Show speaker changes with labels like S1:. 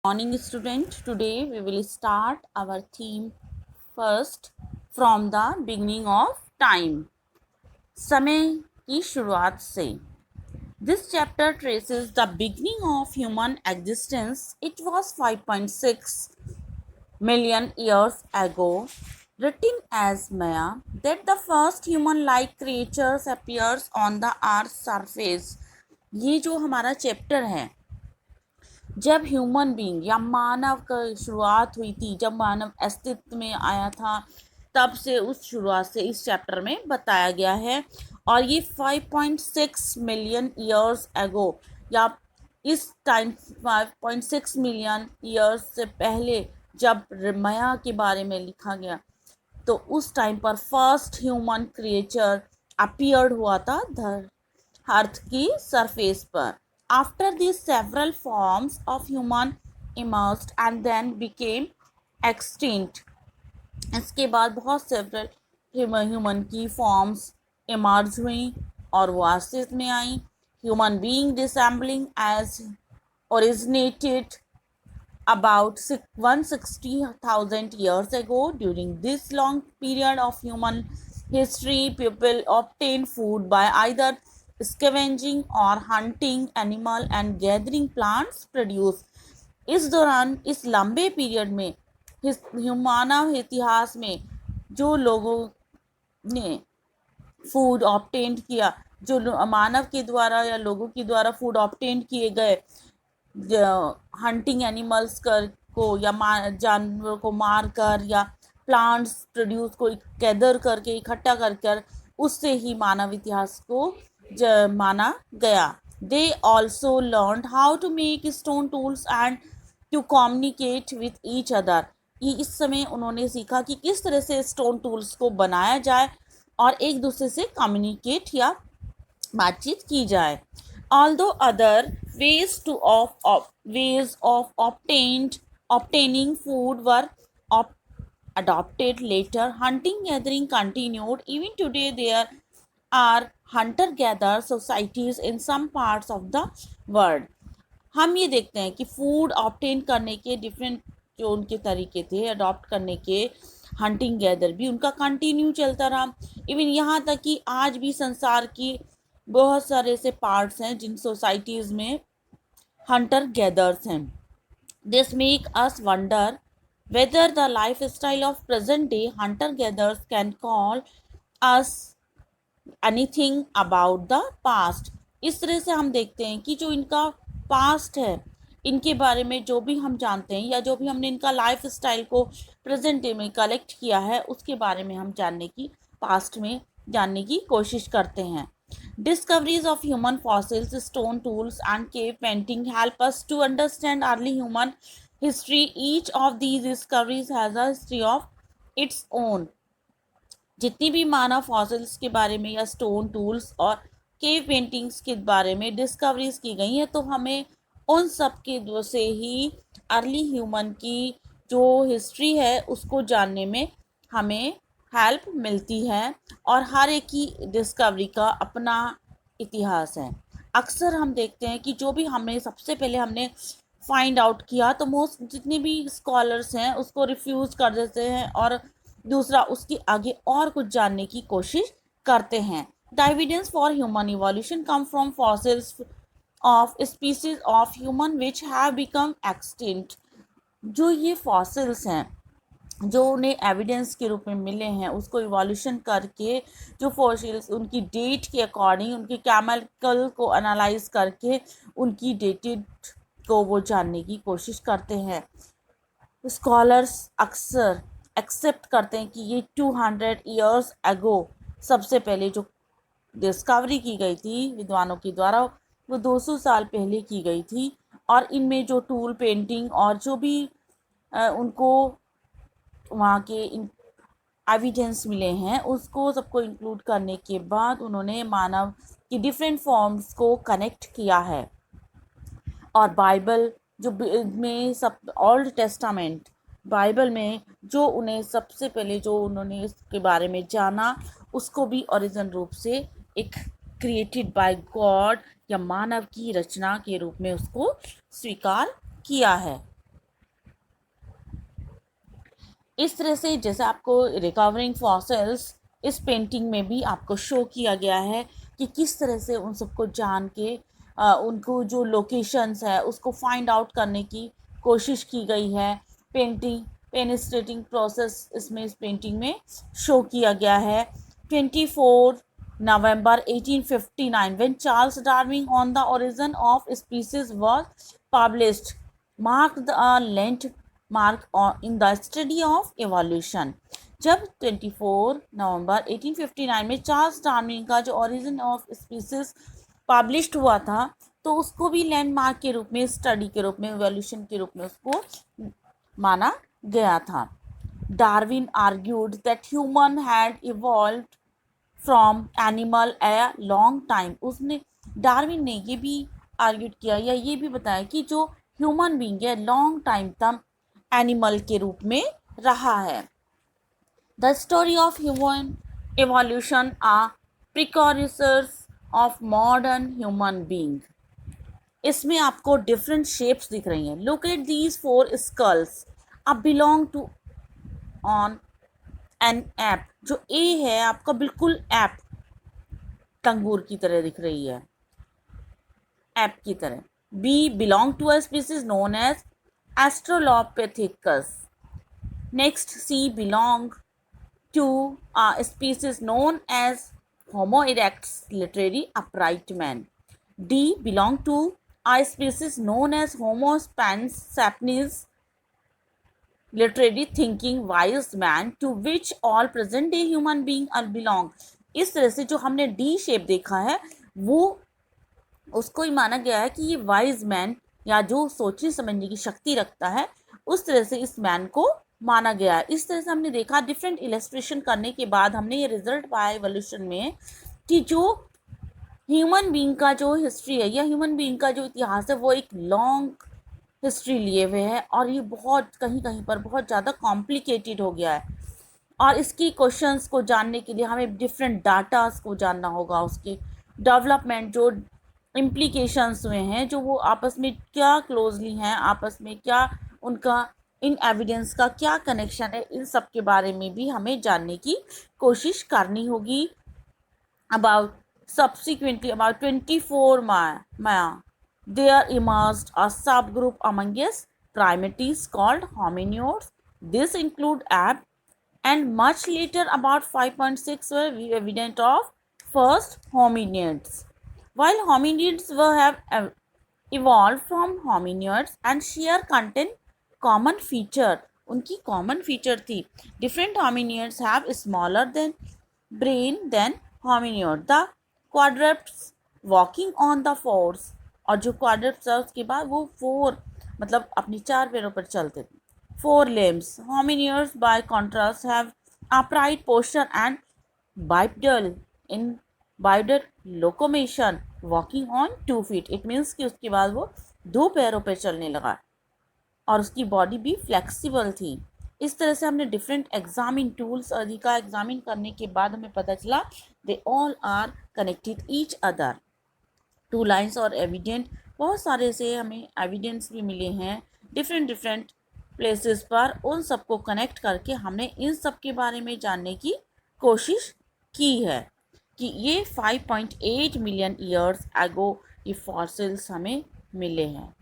S1: Morning student, today we will start our theme first from the beginning of time. समय की शुरुआत से. This chapter traces the beginning of human existence. It was 5.6 million years ago, written as Maya, that the first human-like creatures appears on the earth's surface. ये जो हमारा chapter है, जब human being या मानव का शुरुआत हुई थी, जब मानव अस्तित्व में आया था, तब से उस शुरुआत से इस चैप्टर में बताया गया है. और ये 5.6 मिलियन ईयर्स एगो या इस टाइम 5.6 मिलियन ईयर्स से पहले जब माया के बारे में लिखा गया, तो उस टाइम पर फर्स्ट ह्यूमन क्रिएचर अपीयर्ड हुआ था अर्थ की सरफेस पर. After this, several forms of human emerged and then became extinct. इसके बाद बहुत सेवरल ह्यूमन की फॉर्म्स इमर्ज हुई और वो अस्तित्व में आई. Human being resembling us originated about 160,000 years ago. During this long period of human history, people obtained food by either scavenging or hunting animal and gathering plants produce. इस दौरान, इस लंबे पीरियड में मानव इतिहास में जो लोगों ने फूड ऑब्टेन किया, जो मानव के द्वारा या लोगों के द्वारा फूड ऑब्टेन किए गए, हंटिंग एनिमल्स को या जानवरों को मार कर या प्लांट्स प्रोड्यूस को गैदर करके इकट्ठा कर उससे ही मानव इतिहास को माना गया. They also learn how to make stone tools and to communicate with each other. ये इस समय उन्होंने सीखा कि किस तरह से स्टोन टूल्स को बनाया जाए और एक दूसरे से कम्युनिकेट या बातचीत की जाए. Although other ways of obtaining food were adopted later, hunting gathering continued. Even today there are hunter-gatherer societies in some parts of the world. हम ये देखते हैं कि फूड ऑब्टेन करने के डिफरेंट जो उनके तरीके थे अडॉप्ट करने के, हंटिंग गैदर भी उनका कंटिन्यू चलता रहा. इवन यहाँ तक कि आज भी संसार की बहुत सारे ऐसे पार्ट्स हैं जिन सोसाइटीज़ में हंटर गैदर्स हैं. This make us wonder whether the life style of present day Hunter gathers can call us anything about the past. इस तरह से हम देखते हैं कि जो इनका पास्ट है, इनके बारे में जो भी हम जानते हैं या जो भी हमने इनका लाइफ स्टाइल को प्रेजेंट डे में कलेक्ट किया है, उसके बारे में हम पास्ट में जानने की कोशिश करते हैं. Discoveries of human fossils, stone tools, and cave painting help us to understand early human history. Each of these discoveries has a history of its own. जितनी भी मानव फॉसिल्स के बारे में या स्टोन टूल्स और केव पेंटिंग्स के बारे में डिस्कवरीज की गई हैं, तो हमें उन सब के से ही अर्ली ह्यूमन की जो हिस्ट्री है उसको जानने में हमें हेल्प मिलती है. और हर एक की डिस्कवरी का अपना इतिहास है. अक्सर हम देखते हैं कि जो भी सबसे पहले हमने फाइंड आउट किया, तो मोस्ट जितने भी स्कॉलर्स हैं उसको रिफ्यूज़ कर देते हैं और दूसरा उसके आगे और कुछ जानने की कोशिश करते हैं. The evidence for human evolution come from fossils of species of human which have become extinct. जो ये फॉसिल्स हैं जो उन्हें एविडेंस के रूप में मिले हैं, उसको इवोल्यूशन करके जो फॉसिल्स उनकी डेट के अकॉर्डिंग उनके केमिकल को एनालाइज करके उनकी डेटेड को वो जानने की कोशिश करते हैं. स्कॉलर्स अक्सर एक्सेप्ट करते हैं कि ये 200 ईयर्स एगो सबसे पहले जो डिस्कवरी की गई थी विद्वानों के द्वारा, वो 200 साल पहले की गई थी. और इनमें जो टूल पेंटिंग और जो भी उनको वहाँ के एविडेंस मिले हैं, उसको सबको इंक्लूड करने के बाद उन्होंने मानव की डिफरेंट फॉर्म्स को कनेक्ट किया है. और बाइबल जो में सब ओल्ड टेस्टामेंट बाइबल में जो उन्हें सबसे पहले जो उन्होंने इसके बारे में जाना, उसको भी ओरिजिनल रूप से एक क्रिएटेड बाय गॉड या मानव की रचना के रूप में उसको स्वीकार किया है. इस तरह से जैसे आपको रिकवरिंग फॉसिल्स इस पेंटिंग में भी आपको शो किया गया है कि किस तरह से उन सबको जान के उनको जो लोकेशंस है उसको फाइंड आउट करने की कोशिश की गई है। पेंटिंग पेनिस्ट्रेटिंग प्रोसेस इसमें इस पेंटिंग में शो किया गया है। 24 November 1859 when Charles Darwin on the origin of species was published marked the landmark in the study of evolution। जब 24 नवंबर 1859 में चार्ल्स डार्विन का जो ओरिजिन ऑफ स्पीसीज पब्लिश्ड हुआ था तो उसको भी लैंडमार्क के रूप में, स्टडी के रूप में, इवोल्यूशन के रूप में उसको माना गया था। Darwin argued that human had evolved from animal a long time. उसने डार्विन ने ये भी आर्ग्यूड किया या ये भी बताया कि जो ह्यूमन बीइंग है लॉन्ग टाइम तक एनिमल के रूप में रहा है। The story of human evolution are precursors of modern human being. इसमें आपको डिफरेंट शेप्स दिख रही हैं। लुक एट दीज 4 स्कल्स अब belong to on an ape. जो ए है आपका बिल्कुल ऐप टंगूर की तरह दिख रही है, ऐप की तरह। B belong to a species known as Australopithecus. Next C belong to a species known as Homo erectus literary upright man. D belong to a species known as Homo sapiens literary thinking wise man to which all present day human being are belong। इस तरह से जो हमने D shape देखा है वो उसको ही माना गया है कि ये वाइज मैन या जो सोचने समझने की शक्ति रखता है उस तरह से इस मैन को माना गया है। इस तरह से हमने देखा डिफरेंट इलस्ट्रेशन करने के बाद हमने ये रिजल्ट पाया एवोल्यूशन में कि जो ह्यूमन बीइंग का जो हिस्ट्री है या ह्यूमन बीइंग का जो इतिहास है वो एक लॉन्ग हिस्ट्री लिए हुए है और ये बहुत कहीं कहीं पर बहुत ज़्यादा कॉम्प्लिकेटेड हो गया है। और इसकी क्वेश्चंस को जानने के लिए हमें डिफरेंट डाटास को जानना होगा, उसके डेवलपमेंट जो इम्प्लीकेशंस हुए हैं, जो वो आपस में क्या क्लोजली हैं, आपस में क्या उनका इन एविडेंस का क्या कनेक्शन है, इन सब के बारे में भी हमें जानने की कोशिश करनी होगी। About subsequently about 24 Maya there emerged a subgroup amongst primates called hominids. This include ape and much later about 5.6 were evident of first hominids. While hominids were have evolved from hominids and share contain common feature, उनकी common feature थी। Different hominids have smaller than brain than hominid. The quadrupeds walking on the fours, और जो क्वाड्रप्स है उसके बाद वो 4 मतलब अपनी 4 पैरों पर चलते थे। 4 limbs. Hominids by contrast have upright posture and bipedal in bipedal locomotion walking on 2 feet। It means कि उसके बाद वो 2 पैरों पर चलने लगा और उसकी बॉडी भी फ्लेक्सिबल थी। इस तरह से हमने डिफरेंट एग्जामिन टूल्स आदि का एग्जामिन करने के बाद हमें पता चला they all are connected each other. 2 lines और एविडेंट, बहुत सारे से हमें एविडेंस भी मिले हैं डिफरेंट प्लेसेस पर। उन सबको कनेक्ट करके हमने इन सब के बारे में जानने की कोशिश की है कि ये 5.8 मिलियन ईयर्स एगो ये फॉसिल्स हमें मिले हैं।